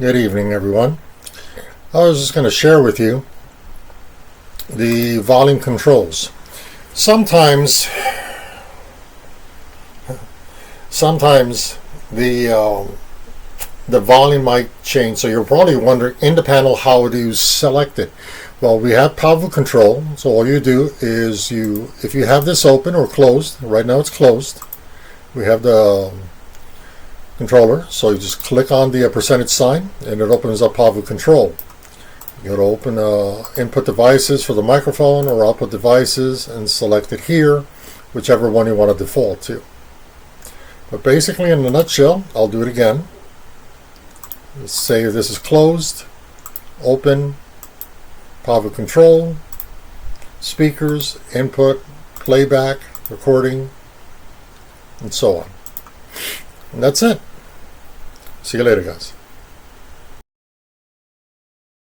Good evening, everyone. I was just going to share with you the volume controls. Sometimes the volume might change, so you're probably wondering in the panel, how do you select it? Well, we have powerful control, so all you do is if you have this open or closed, right now it's closed, we have the controller, so you just click on the percentage sign and it opens up powerful control. You go to open input devices for the microphone or output devices and select it here, whichever one you want to default to. But basically, in a nutshell, I'll do it again. Let's say this is closed, open, powerful control, speakers, input, playback, recording, and so on. And that's it. See you later, guys.